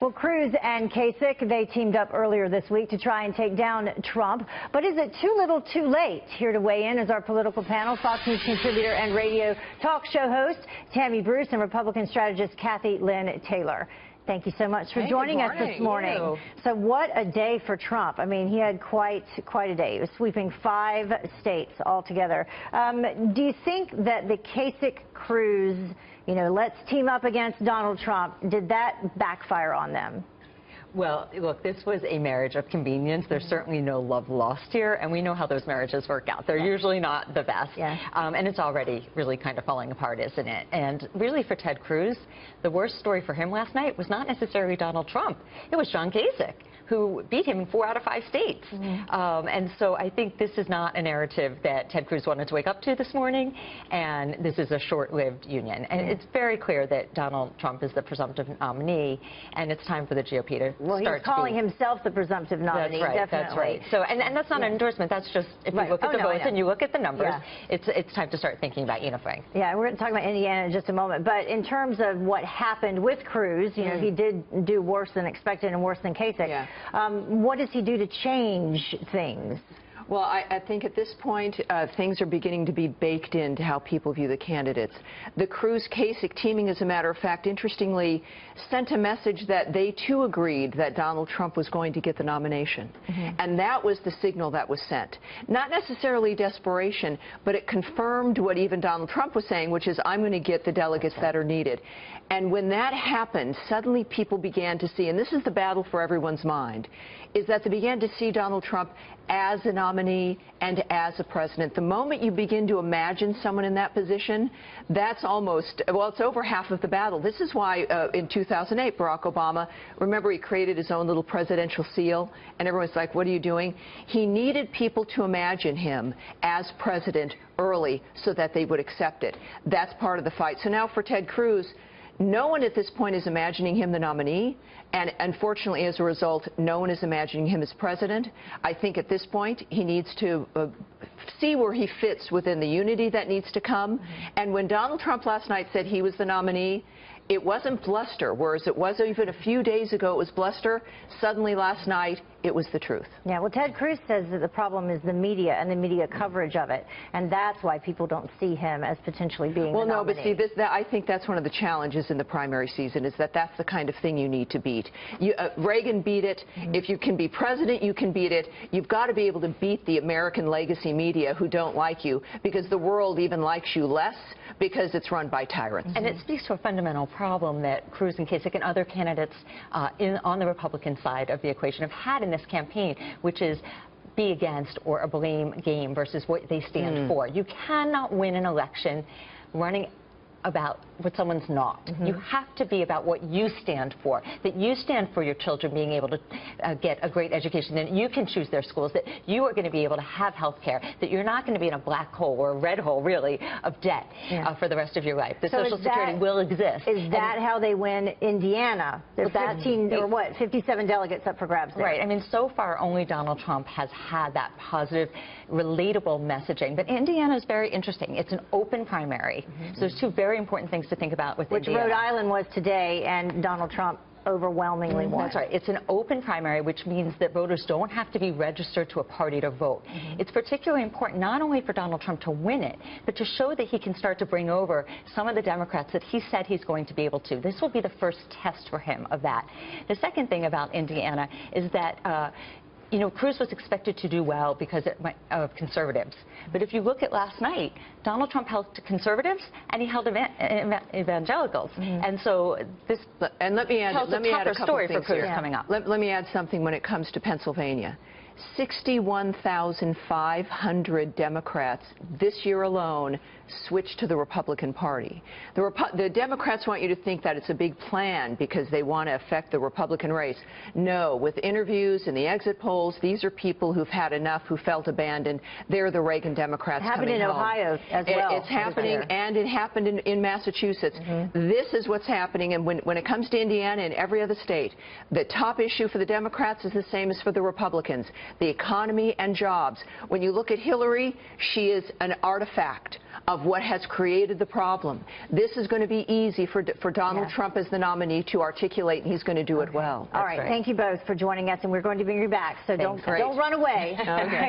Well, Cruz and Kasich, they teamed up earlier this week to try and take down Trump. But is it too little too late? Here to weigh in is our political panel, Fox News contributor and radio talk show host Tammy and Republican strategist Cathy, Lynn Taylor. Thank you so much for joining us this morning. So what a day for Trump. I mean, he had quite a day. He was sweeping 5 states altogether. Do you think that the Kasich-Cruz, let's team up against Donald Trump, did that backfire on them? Well, look, this was a marriage of convenience. There's certainly no love lost here, and we know how those marriages work out. They're usually not the best. And it's already really kind of falling apart, isn't it? And really for Ted Cruz, the worst story for him last night was not necessarily Donald Trump. It was John Kasich, who beat him in 4 out of 5 states. And so I think this is not a narrative that Ted Cruz wanted to wake up to this morning, and this is a short-lived union. And it's very clear that Donald Trump is the presumptive nominee, and it's time for the GOP to Well, he's calling himself the presumptive nominee. That's right. Definitely. That's right. So, and that's not an endorsement. That's just, if you look at the votes and you look at the numbers, it's time to start thinking about unifying. Yeah, we're going to talk about Indiana in just a moment. But in terms of what happened with Cruz, he did do worse than expected and worse than Kasich. What does he do to change things? Well, I think at this point, things are beginning to be baked into how people view the candidates. The Cruz-Kasich teaming, as a matter of fact, interestingly, sent a message that they, too, agreed that Donald Trump was going to get the nomination. And that was the signal that was sent. Not necessarily desperation, but it confirmed what even Donald Trump was saying, which is, I'm going to get the delegates that are needed. And when that happened, suddenly people began to see, and this is the battle for everyone's mind, is that they began to see Donald Trump as a nominee and as a president. The moment you begin to imagine someone in that position, that's almost, well, it's over half of the battle. This is why in 2008, Barack Obama, remember, he created his own little presidential seal, and everyone's like, what are you doing? He needed people to imagine him as president early so that they would accept it. That's part of the fight. So now for Ted Cruz, no one at this point is imagining him the nominee, and unfortunately, as a result, no one is imagining him as president. I think at this point, he needs to see where he fits within the unity that needs to come. And when Donald Trump last night said he was the nominee, it wasn't bluster, whereas it was even a few days ago, it was bluster. Suddenly last night, it was the truth. Yeah, well, Ted Cruz says that the problem is the media and the media coverage of it, and that's why people don't see him as potentially being the nominee. But see, I think that's one of the challenges in the primary season, is that that's the kind of thing you need to beat. Reagan beat it. If you can be president, you can beat it. You've got to be able to beat the American legacy media who don't like you, because the world even likes you less because it's run by tyrants. And it speaks to a fundamental problem that Cruz and Kasich and other candidates on the Republican side of the equation have had in this campaign, which is be against or a blame game versus what they stand for. You cannot win an election running about what someone's not. You have to be about what you stand for, that you stand for your children being able to get a great education, that you can choose their schools, that you are going to be able to have health care, that you're not going to be in a black hole or a red hole, really, of debt for the rest of your life. The Social Security will exist. Is that how they win Indiana? There's 15 or what, 57 delegates up for grabs there. Right. I mean, so far, only Donald Trump has had that positive, relatable messaging. But Indiana is very interesting. It's an open primary. So there's 2 very important things to think about with Indiana. Rhode Island was today, and Donald Trump overwhelmingly won. That's right. It's an open primary, which means that voters don't have to be registered to a party to vote. It's particularly important not only for Donald Trump to win it, but to show that he can start to bring over some of the Democrats that he said he's going to be able to. This will be the first test for him of that. The second thing about Indiana is that Cruz was expected to do well because of conservatives. But if you look at last night, Donald Trump held conservatives and he held evangelicals. And so this tells a tougher story for Cruz coming up. Let me add something when it comes to Pennsylvania. 61,500 Democrats this year alone switched to the Republican Party. The Democrats want you to think that it's a big plan because they want to affect the Republican race. No, with interviews and the exit polls, these are people who've had enough, who felt abandoned. They're the Reagan Democrats coming home. It happened in Ohio as well. It's happening, and it happened in Massachusetts. This is what's happening, and when it comes to Indiana and every other state, the top issue for the Democrats is the same as for the Republicans. the economy, and jobs. When you look at Hillary, she is an artifact of what has created the problem. This is going to be easy for Donald Trump as the nominee to articulate, and he's going to do it well. All right. Thank you both for joining us, and we're going to bring you back, so don't run away. Okay.